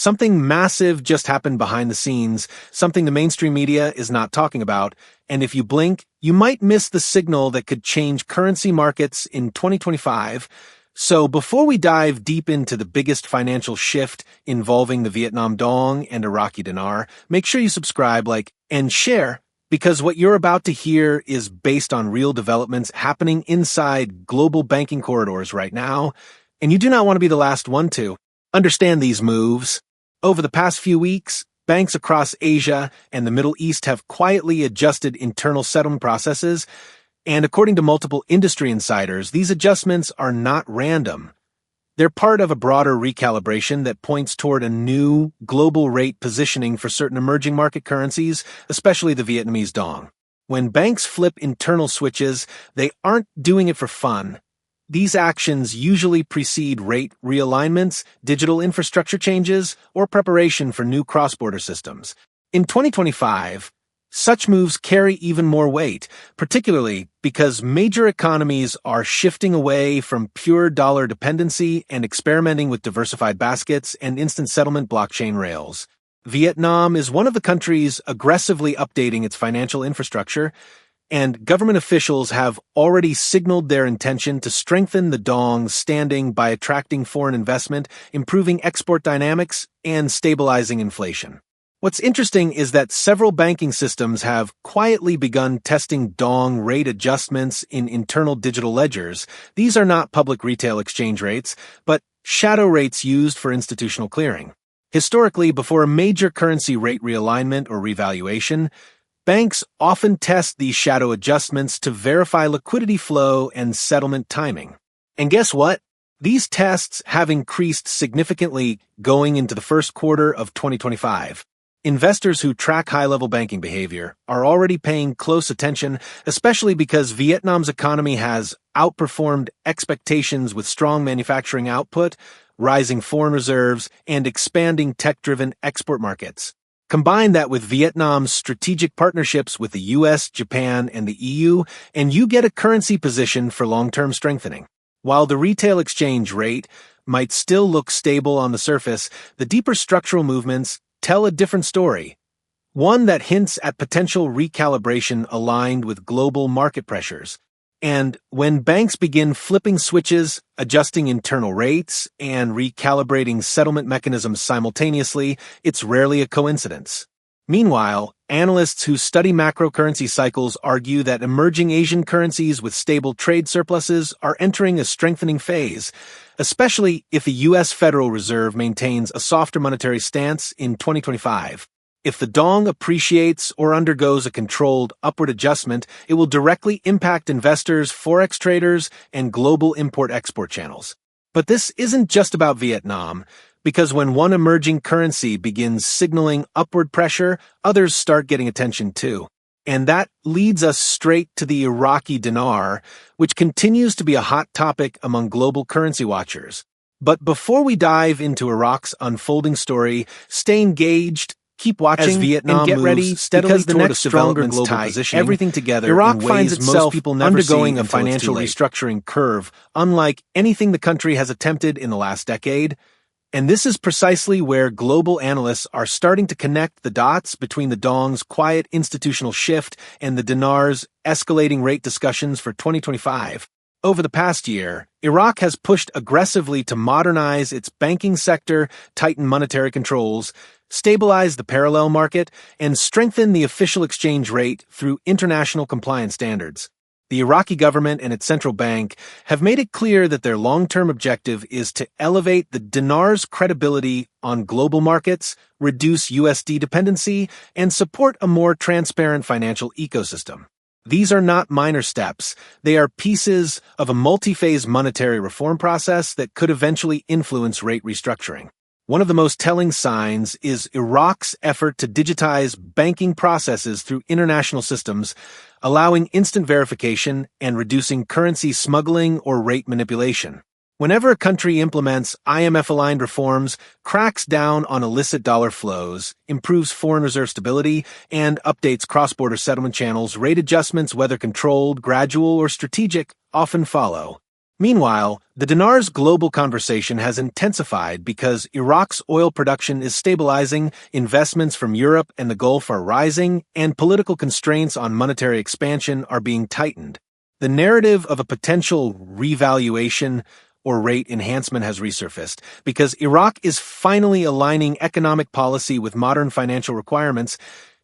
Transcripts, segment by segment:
Something massive just happened behind the scenes, something the mainstream media is not talking about, and if you blink, you might miss the signal that could change currency markets in 2025. So before we dive deep into the biggest financial shift involving the Vietnam Dong and Iraqi Dinar, make sure you subscribe, like, and share, because what you're about to hear is based on real developments happening inside global banking corridors right now, and you do not want to be the last one to understand these moves. Over the past few weeks, banks across Asia and the Middle East have quietly adjusted internal settlement processes, and according to multiple industry insiders, these adjustments are not random. They're part of a broader recalibration that points toward a new, global rate positioning for certain emerging market currencies, especially the Vietnamese dong. When banks flip internal switches, they aren't doing it for fun. These actions usually precede rate realignments, digital infrastructure changes, or preparation for new cross-border systems. In 2025, such moves carry even more weight, particularly because major economies are shifting away from pure dollar dependency and experimenting with diversified baskets and instant settlement blockchain rails. Vietnam is one of the countries aggressively updating its financial infrastructure, and government officials have already signaled their intention to strengthen the dong's standing by attracting foreign investment, improving export dynamics, and stabilizing inflation. What's interesting is that several banking systems have quietly begun testing dong rate adjustments in internal digital ledgers. These are not public retail exchange rates, but shadow rates used for institutional clearing. Historically, before a major currency rate realignment or revaluation, banks often test these shadow adjustments to verify liquidity flow and settlement timing. And guess what? These tests have increased significantly going into the first quarter of 2025. Investors who track high-level banking behavior are already paying close attention, especially because Vietnam's economy has outperformed expectations with strong manufacturing output, rising foreign reserves, and expanding tech-driven export markets. Combine that with Vietnam's strategic partnerships with the US, Japan, and the EU, and you get a currency position for long-term strengthening. While the retail exchange rate might still look stable on the surface, the deeper structural movements tell a different story, one that hints at potential recalibration aligned with global market pressures. And when banks begin flipping switches, adjusting internal rates, and recalibrating settlement mechanisms simultaneously, it's rarely a coincidence. Meanwhile, analysts who study macro currency cycles argue that emerging Asian currencies with stable trade surpluses are entering a strengthening phase, especially if the U.S. Federal Reserve maintains a softer monetary stance in 2025. If the dong appreciates or undergoes a controlled upward adjustment, it will directly impact investors, forex traders, and global import-export channels. But this isn't just about Vietnam, because when one emerging currency begins signaling upward pressure, others start getting attention too. And that leads us straight to the Iraqi dinar, which continues to be a hot topic among global currency watchers. But before we dive into Iraq's unfolding story, stay engaged, keep watching, as Vietnam and get ready steadily toward a stronger global position. Everything together, Iraq finds itself undergoing a financial restructuring curve, unlike anything the country has attempted in the last decade. And this is precisely where global analysts are starting to connect the dots between the dong's quiet institutional shift and the dinar's escalating rate discussions for 2025. Over the past year, Iraq has pushed aggressively to modernize its banking sector, tighten monetary controls, stabilize the parallel market, and strengthen the official exchange rate through international compliance standards. The Iraqi government and its central bank have made it clear that their long-term objective is to elevate the dinar's credibility on global markets, reduce USD dependency, and support a more transparent financial ecosystem. These are not minor steps. They are pieces of a multi-phase monetary reform process that could eventually influence rate restructuring. One of the most telling signs is Iraq's effort to digitize banking processes through international systems, allowing instant verification and reducing currency smuggling or rate manipulation. Whenever a country implements IMF-aligned reforms, cracks down on illicit dollar flows, improves foreign reserve stability, and updates cross-border settlement channels, rate adjustments, whether controlled, gradual, or strategic, often follow. Meanwhile, the dinar's global conversation has intensified because Iraq's oil production is stabilizing, investments from Europe and the Gulf are rising, and political constraints on monetary expansion are being tightened. The narrative of a potential revaluation or rate enhancement has resurfaced because Iraq is finally aligning economic policy with modern financial requirements,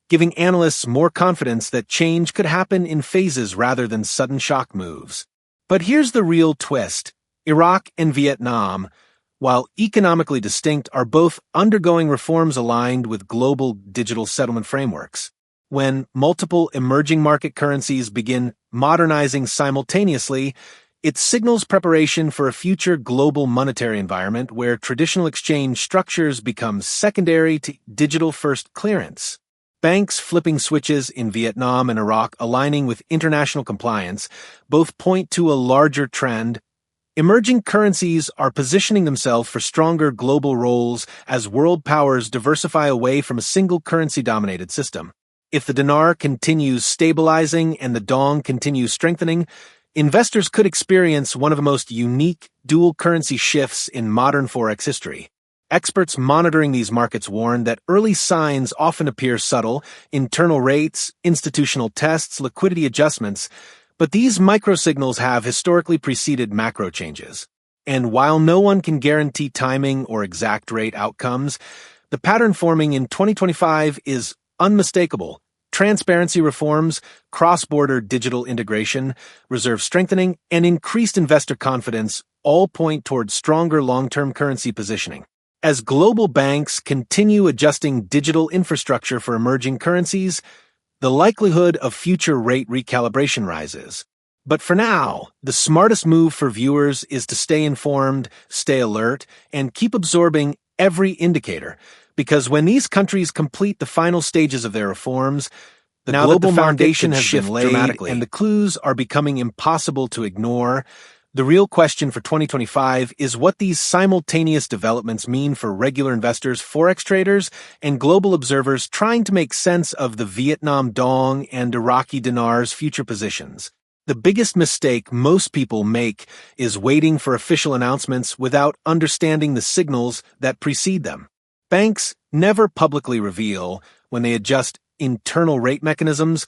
giving analysts more confidence that change could happen in phases rather than sudden shock moves. But here's the real twist. Iraq and Vietnam, while economically distinct, are both undergoing reforms aligned with global digital settlement frameworks. When multiple emerging market currencies begin modernizing simultaneously, it signals preparation for a future global monetary environment where traditional exchange structures become secondary to digital-first clearance. Banks flipping switches in Vietnam and Iraq aligning with international compliance both point to a larger trend. Emerging currencies are positioning themselves for stronger global roles as world powers diversify away from a single currency-dominated system. If the dinar continues stabilizing and the dong continues strengthening, investors could experience one of the most unique dual currency shifts in modern forex history. Experts monitoring these markets warn that early signs often appear subtle: internal rates, institutional tests, liquidity adjustments, but these microsignals have historically preceded macro changes. And while no one can guarantee timing or exact rate outcomes, the pattern forming in 2025 is unmistakable. Transparency reforms, cross-border digital integration, reserve strengthening, and increased investor confidence all point toward stronger long-term currency positioning. As global banks continue adjusting digital infrastructure for emerging currencies, the likelihood of future rate recalibration rises. But for now, the smartest move for viewers is to stay informed, stay alert, and keep absorbing every indicator, because when these countries complete the final stages of their reforms, the global foundation has been laid dramatically, and the clues are becoming impossible to ignore. The real question for 2025 is what these simultaneous developments mean for regular investors, forex traders, and global observers trying to make sense of the Vietnam dong and Iraqi dinar's future positions. The biggest mistake most people make is waiting for official announcements without understanding the signals that precede them. Banks never publicly reveal when they adjust internal rate mechanisms.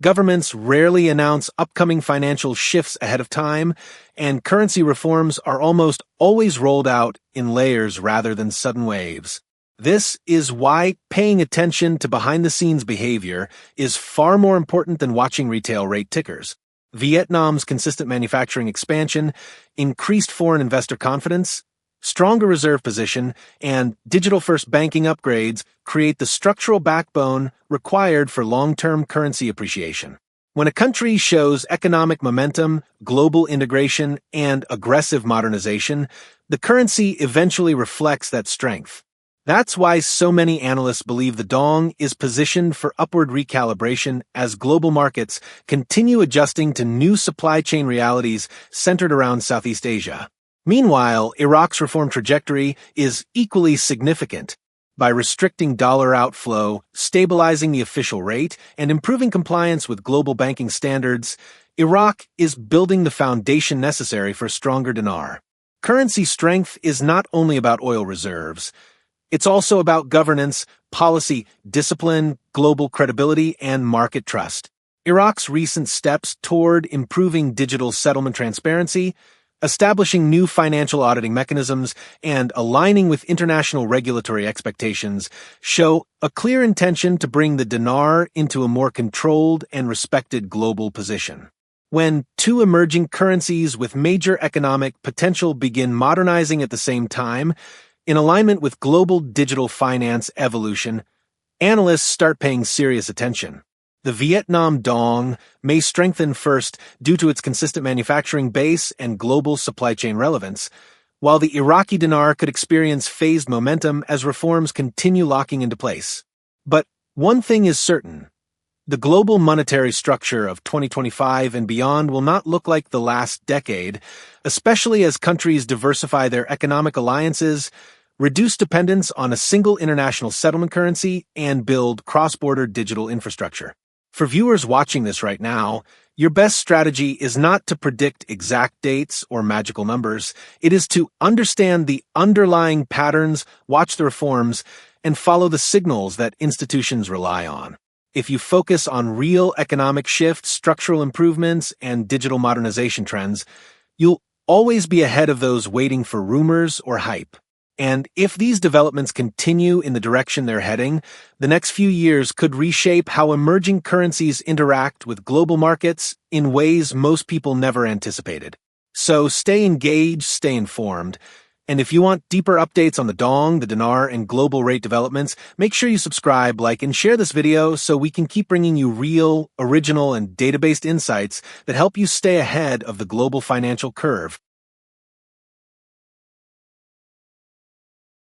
Governments rarely announce upcoming financial shifts ahead of time, and currency reforms are almost always rolled out in layers rather than sudden waves. This is why paying attention to behind-the-scenes behavior is far more important than watching retail rate tickers. Vietnam's consistent manufacturing expansion, increased foreign investor confidence, stronger reserve position, and digital-first banking upgrades create the structural backbone required for long-term currency appreciation. When a country shows economic momentum, global integration, and aggressive modernization, the currency eventually reflects that strength. That's why so many analysts believe the dong is positioned for upward recalibration as global markets continue adjusting to new supply chain realities centered around Southeast Asia. Meanwhile, Iraq's reform trajectory is equally significant. By restricting dollar outflow, stabilizing the official rate, and improving compliance with global banking standards, Iraq is building the foundation necessary for a stronger dinar. Currency strength is not only about oil reserves. It's also about governance, policy, discipline, global credibility, and market trust. Iraq's recent steps toward improving digital settlement transparency, establishing new financial auditing mechanisms, and aligning with international regulatory expectations show a clear intention to bring the dinar into a more controlled and respected global position. When two emerging currencies with major economic potential begin modernizing at the same time, in alignment with global digital finance evolution, analysts start paying serious attention. The Vietnam dong may strengthen first due to its consistent manufacturing base and global supply chain relevance, while the Iraqi dinar could experience phased momentum as reforms continue locking into place. But one thing is certain: the global monetary structure of 2025 and beyond will not look like the last decade, especially as countries diversify their economic alliances, reduce dependence on a single international settlement currency, and build cross-border digital infrastructure. For viewers watching this right now, Your best strategy is not to predict exact dates or magical numbers. It is to understand the underlying patterns, watch the reforms, and follow the signals that institutions rely on. If you focus on real economic shifts, structural improvements, and digital modernization trends, you'll always be ahead of those waiting for rumors or hype. And if these developments continue in the direction they're heading, the next few years could reshape how emerging currencies interact with global markets in ways most people never anticipated. So stay engaged, stay informed, and if you want deeper updates on the dong, the dinar, and global rate developments, make sure you subscribe, like, and share this video so we can keep bringing you real, original, and data-based insights that help you stay ahead of the global financial curve.